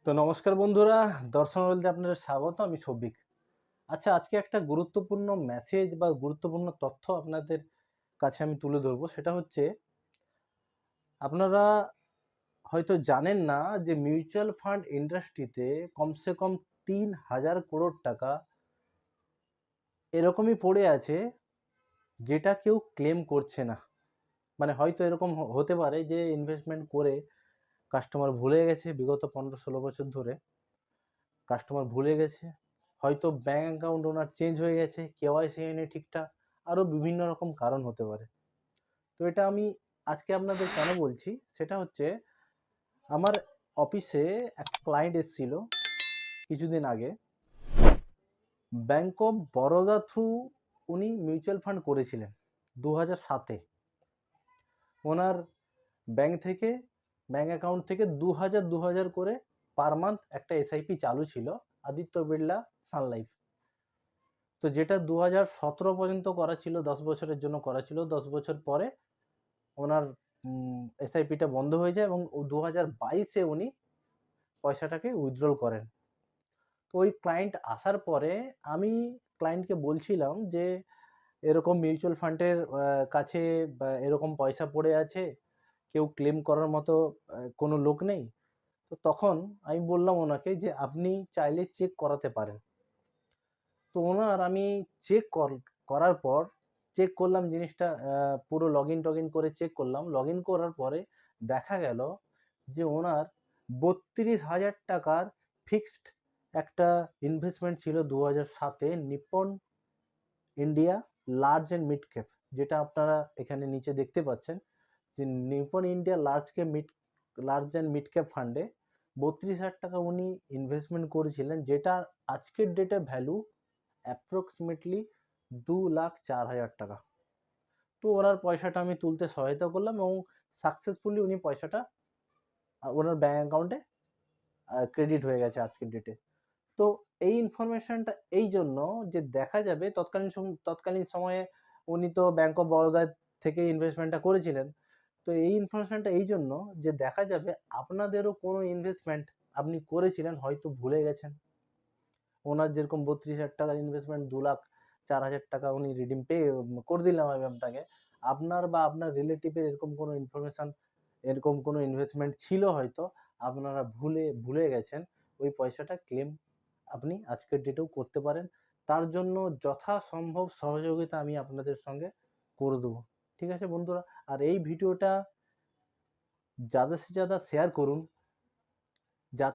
তো নমস্কার বন্ধুরা, দর্শন বলতে আপনাদের স্বাগত। আমি সৌভিক। আচ্ছা, আজকে একটা গুরুত্বপূর্ণ মেসেজ বা গুরুত্বপূর্ণ তথ্য আপনাদের কাছে আমি তুলে ধরবো। সেটা হচ্ছে, আপনারা হয়তো জানেন না যে মিউচুয়াল ফান্ড ইন্ডাস্ট্রিতে কমসে কম ৩,০০০ করোড় টাকা এরকমই পড়ে আছে, যেটা কেউ ক্লেম করছে না। মানে হয়তো এরকম হতে পারে যে ইনভেস্টমেন্ট করে কাস্টমার ভুলে গেছে, বিগত ১৫-১৬ বছর ধরে কাস্টমার ভুলে গেছে, হয়তো ব্যাঙ্ক অ্যাকাউন্ট ওনার চেঞ্জ হয়ে গেছে, কেওয়াইসি হয়নি ঠিকঠাক, আরও বিভিন্ন রকম কারণ হতে পারে। তো এটা আমি আজকে আপনাদের কেন বলছি, সেটা হচ্ছে, আমার অফিসে একটা ক্লায়েন্ট এসেছিল কিছুদিন আগে। ব্যাঙ্ক অফ বরোদা থ্রু উনি মিউচুয়াল ফান্ড করেছিলেন ২০০৭-এ। ওনার ব্যাঙ্ক থেকে, ব্যাঙ্ক অ্যাকাউন্ট থেকে ২০০০ করে পার মান্থ একটা এসআইপি চালু ছিল, আদিত্য বিড়লা সান লাইফ। তো যেটা ২০১৭ পর্যন্ত করা ছিল, ১০ বছরের জন্য করা ছিল। ১০ বছর পরে ওনার এসআইপিটা বন্ধ হয়ে যায় এবং ২০২২-এ উনি পয়সাটাকে উইথড্রল করেন। তো ওই ক্লায়েন্ট আসার পরে আমি ক্লায়েন্টকে বলছিলাম যে, এরকম মিউচুয়াল ফান্ডের কাছে এরকম পয়সা পড়ে আছে, কেউ ক্লেম করার মতো কোনো লোক নেই। তো তখন আমি বললাম ওনাকে যে, আপনি চাইলে চেক করাতে পারেন। তো ওনার আমি চেক করার পর চেক করলাম জিনিসটা, পুরো লগইন করে চেক করলাম। লগইন করার পরে দেখা গেল যে ওনার ৩২,০০০ টাকার ফিক্সড একটা ইনভেস্টমেন্ট ছিল ২০০৭-এ Nippon India large and mid cap, যেটা আপনারা এখানে নিচে দেখতে পাচ্ছেন যে Nippon India large and mid cap ফান্ডে ৩২,০০০ টাকা উনি ইনভেস্টমেন্ট করেছিলেন, যেটার আজকের ডেটে ভ্যালু অ্যাপ্রক্সিমেটলি ২,০৪,০০০ টাকা। তো ওনার পয়সাটা আমি তুলতে সহায়তা করলাম এবং সাকসেসফুলি উনি পয়সাটা ওনার ব্যাঙ্ক অ্যাকাউন্টে ক্রেডিট হয়ে গেছে আজকের ডেটে। তো এই ইনফরমেশনটা এই জন্য যে দেখা যাবে তৎকালীন সময়ে উনি তো ব্যাঙ্ক অফ বরোদা থেকে ইনভেস্টমেন্টটা করেছিলেন। তো এই ইনফরমেশনটা এই জন্য যে দেখা যাবে আপনাদেরও কোনো ইনভেস্টমেন্ট আপনি করেছিলেন, হয়তো ভুলে গেছেন। ওনার যেরকম ৩২,০০০ টাকার ইনভেস্টমেন্ট ২,০৪,০০০ টাকা উনি রিডিম পে করে দিলাম আমি আপনাকে। আপনার বা আপনার রিলেটিভের এরকম কোনো ইনফরমেশন, এরকম কোনো ইনভেস্টমেন্ট ছিল হয়তো, আপনারা ভুলে গেছেন। ওই পয়সাটা ক্লেম আপনি আজকের ডেটেও করতে পারেন। তার জন্য যথাসম্ভব সহযোগিতা আমি আপনাদের সঙ্গে করে দেবো। ঠিক আছে বন্ধুরা? আর এই ভিডিওটা ज़्यादा से ज़्यादा শেয়ার করুন।